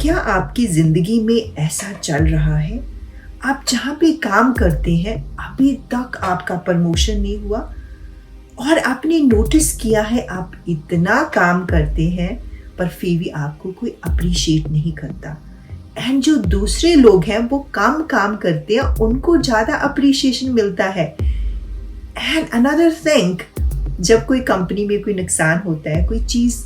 क्या आपकी जिंदगी में ऐसा चल रहा है, आप जहाँ पे काम करते हैं अभी तक आपका प्रमोशन नहीं हुआ और आपने नोटिस किया है आप इतना काम करते हैं पर फिर भी आपको कोई अप्रिशिएट नहीं करता, एंड जो दूसरे लोग हैं वो कम काम करते हैं उनको ज़्यादा अप्रिशिएशन मिलता है। एंड अनदर थिंग, जब कोई कंपनी में कोई नुकसान होता है, कोई चीज़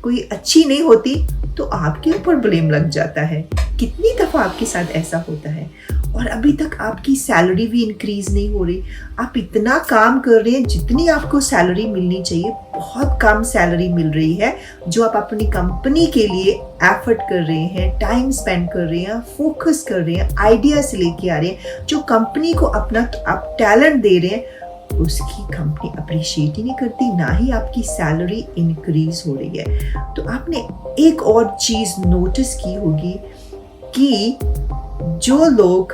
कोई अच्छी नहीं होती तो आपके ऊपर ब्लेम लग जाता है। कितनी दफ़ा आपके साथ ऐसा होता है और अभी तक आपकी सैलरी भी इंक्रीज नहीं हो रही। आप इतना काम कर रहे हैं, जितनी आपको सैलरी मिलनी चाहिए बहुत कम सैलरी मिल रही है। जो आप अपनी कंपनी के लिए एफर्ट कर रहे हैं, टाइम स्पेंड कर रहे हैं, फोकस कर रहे हैं, आइडियाज लेके आ रहे हैं, जो कंपनी को अपना आप टैलेंट दे रहे हैं, उसकी कंपनी अप्रिशिएट ही नहीं करती, ना ही आपकी सैलरी इंक्रीज हो रही है। तो आपने एक और चीज़ नोटिस की होगी कि जो लोग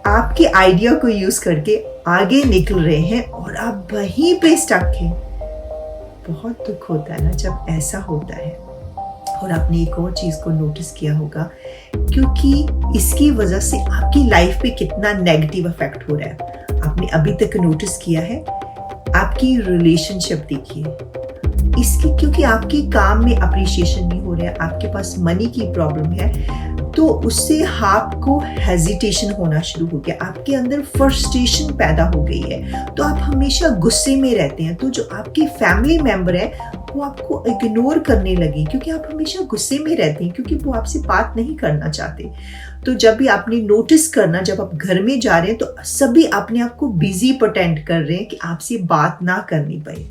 आपके आइडिया को यूज़ करके आगे निकल रहे हैं और आप वहीं पे स्टक हैं, बहुत दुख होता है ना जब ऐसा होता है। और आपने एक और चीज़ को नोटिस किया होगा, क्योंकि इसकी वजह से आपकी लाइफ पे कितना नेगेटिव इफेक्ट हो रहा है। आपने अभी तक नोटिस किया है, आपकी रिलेशनशिप देखिए इसकी, क्योंकि आपके काम में अप्रिशिएशन नहीं हो रहा है, आपके पास मनी की प्रॉब्लम है, तो उससे आपको हेजिटेशन होना शुरू हो गया, आपके अंदर फ्रस्ट्रेशन पैदा हो गई है, तो आप हमेशा गुस्से में रहते हैं। तो जो आपके फैमिली मेंबर है वो आपको इग्नोर करने लगे, क्योंकि आप हमेशा गुस्से में रहते हैं, क्योंकि वो आपसे बात नहीं करना चाहते। तो जब भी आपने नोटिस करना, जब आप घर में जा रहे हैं तो सभी अपने आप को बिजी प्रिटेंड कर रहे हैं कि आपसे बात ना करनी पड़े।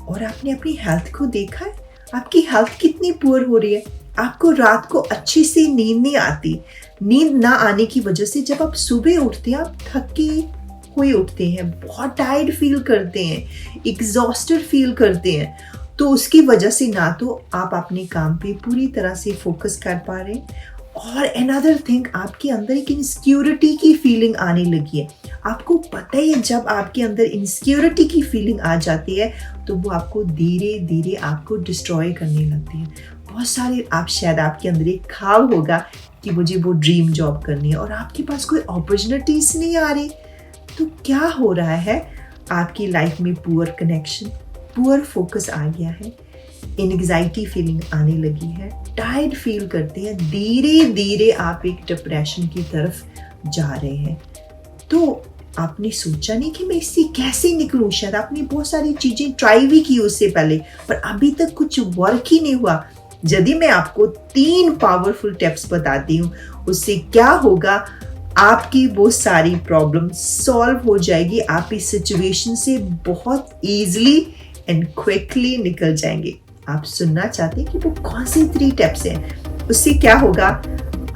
और आपने अपनी हेल्थ को देखा है, आपकी हेल्थ कितनी पुअर हो रही है। आपको रात को अच्छे से नींद नहीं आती। नींद ना आने की वजह से जब आप सुबह उठते हैं आप थके हुए उठते हैं, बहुत टायर्ड फील करते हैं, एग्जॉस्टेड फील करते हैं। तो उसकी वजह से ना तो आप अपने काम पे पूरी तरह से फोकस कर पा रहे हैं, और अनदर थिंग, आपके अंदर एक इनसिक्योरिटी की फीलिंग आने लगी है। आपको पता ही है जब आपके अंदर इनसिक्योरिटी की फीलिंग आ जाती है तो वो आपको धीरे धीरे आपको डिस्ट्रॉय करने लगती है। बहुत सारे शायद आपके अंदर एक ख्वाब होगा कि मुझे वो ड्रीम जॉब करनी है और आपके पास कोई अपॉर्चुनिटीज नहीं आ रही। तो क्या हो रहा है, आपकी लाइफ में पुअर कनेक्शन, पुअर फोकस आ गया है, एंग्जाइटी फीलिंग आने लगी है, टायर्ड फील करते हैं, धीरे धीरे आप एक डिप्रेशन की तरफ जा रहे हैं। तो आपने सोचा नहीं कि मैं इससे कैसे निकलूं। शायद आपने बहुत सारी चीजें ट्राई भी की उससे पहले, पर अभी तक कुछ वर्क ही नहीं हुआ। यदि मैं आपको 3 पावरफुल टिप्स बताती हूँ, उससे क्या होगा, आपकी वो सारी प्रॉब्लम सॉल्व हो जाएगी। आप इस सिचुएशन से बहुत ईजिली एंड क्विकली निकल जाएंगे। आप सुनना चाहते हैं कि वो कौन से 3 टिप्स हैं? उससे क्या होगा,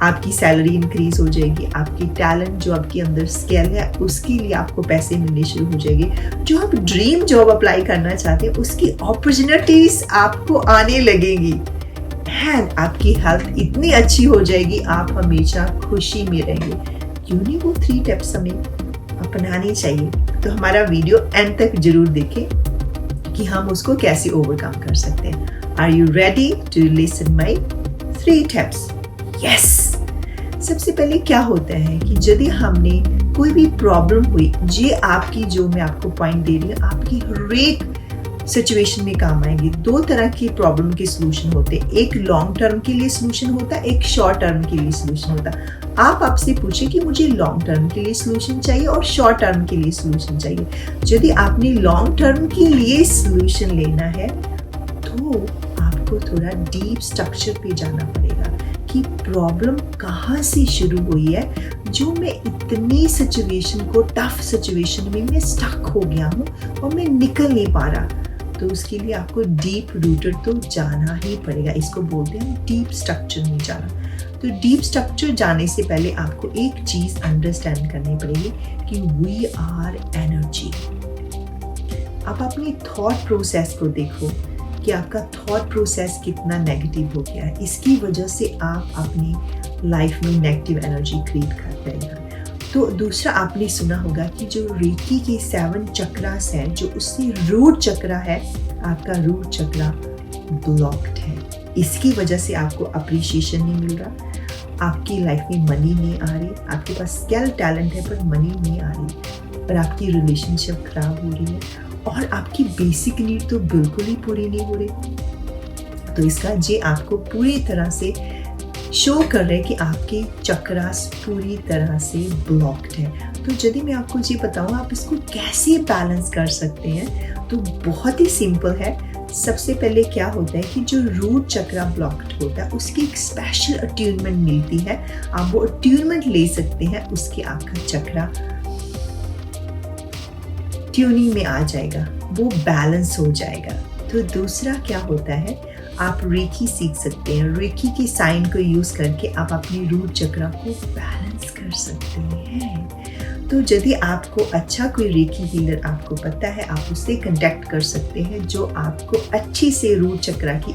आपकी सैलरी इंक्रीज हो जाएगी, आपकी टैलेंट जो आपके अंदर स्किल है उसके लिए आपको पैसे मिलने शुरू हो जाएंगे, जो आप ड्रीम जॉब अप्लाई करना चाहते हैं उसकी अपॉर्चुनिटीज आपको आने लगेंगी, एंड आपकी हेल्थ इतनी अच्छी हो जाएगी, आप हमेशा खुशी में रहेंगे। क्यों नहीं वो 3 टिप्स हमें अपनाने चाहिए? तो हमारा वीडियो एंड तक जरूर देखें कि हम उसको कैसे ओवरकम कर सकते हैं। Are you ready to listen my 3 tips? Yes. सबसे पहले क्या होता है कि यदि हमने कोई भी प्रॉब्लम हुई, ये आपकी जो मैं आपको पॉइंट दे रही हूँ आपकी हर एक सिचुएशन में काम आएंगी। 2 तरह की प्रॉब्लम के सोल्यूशन होते हैं, एक लॉन्ग टर्म के लिए सोल्यूशन होता है, एक शॉर्ट टर्म के लिए सोल्यूशन होता है। आप आपसे पूछें कि मुझे लॉन्ग टर्म के लिए सोल्यूशन चाहिए और शॉर्ट टर्म के लिए सोल्यूशन चाहिए। यदि आपने लॉन्ग टर्म के लिए सोल्यूशन लेना है तो आपको थोड़ा डीप स्ट्रक्चर पे जाना पड़ेगा कि प्रॉब्लम कहाँ से शुरू हुई है, जो मैं इतनी सिचुएशन को, टफ सिचुएशन में मैं स्टक हो गया हूँ और मैं निकल नहीं पा रहा। तो उसके लिए आपको डीप रूटेड तो जाना ही पड़ेगा। इसको बोलते हैं डीप स्ट्रक्चर में जाना। तो डीप स्ट्रक्चर जाने से पहले आपको एक चीज अंडरस्टैंड करनी पड़ेगी कि वी आर एनर्जी। आप अपनी थॉट प्रोसेस को देखो कि आपका थॉट प्रोसेस कितना नेगेटिव हो गया है। इसकी वजह से आप अपनी लाइफ में नेगेटिव एनर्जी क्रिएट कर रहे हैं। तो दूसरा, आपने सुना होगा कि जो रेकी के 7 चक्रास हैं, जो उससे रूट चक्रा है, आपका रूट चक्रा ब्लॉक्ड है। इसकी वजह से आपको अप्रिशिएशन नहीं मिल रहा, आपकी लाइफ में मनी नहीं आ रही, आपके पास स्किल टैलेंट है पर मनी नहीं आ रही, और आपकी रिलेशनशिप खराब हो रही है, और आपकी बेसिक नीड तो बिल्कुल ही पूरी नहीं हो रही, तो इसका ये आपको पूरी तरह से शो कर रहे हैं कि आपके चक्रास पूरी तरह से ब्लॉक्ड है। तो यदि मैं आपको ये बताऊँ आप इसको कैसे बैलेंस कर सकते हैं, तो बहुत ही सिंपल है। सबसे पहले क्या होता है कि जो रूट चक्रा ब्लॉक्ड होता है उसकी एक स्पेशल अट्यूनमेंट मिलती है, आप वो अट्यूनमेंट ले सकते हैं, उसके आपका चक्रा ट्यूनिंग में आ जाएगा, वो बैलेंस हो जाएगा। तो दूसरा क्या होता है, आप रेकी सीख सकते हैं, रेकी के साइन को यूज करके आप अपने रूट चक्रा को बैलेंस कर सकते हैं। तो यदि आपको अच्छा कोई रेकी हीलर आपको पता है, आप उससे कांटेक्ट कर सकते हैं जो आपको अच्छे से रूट चक्रा की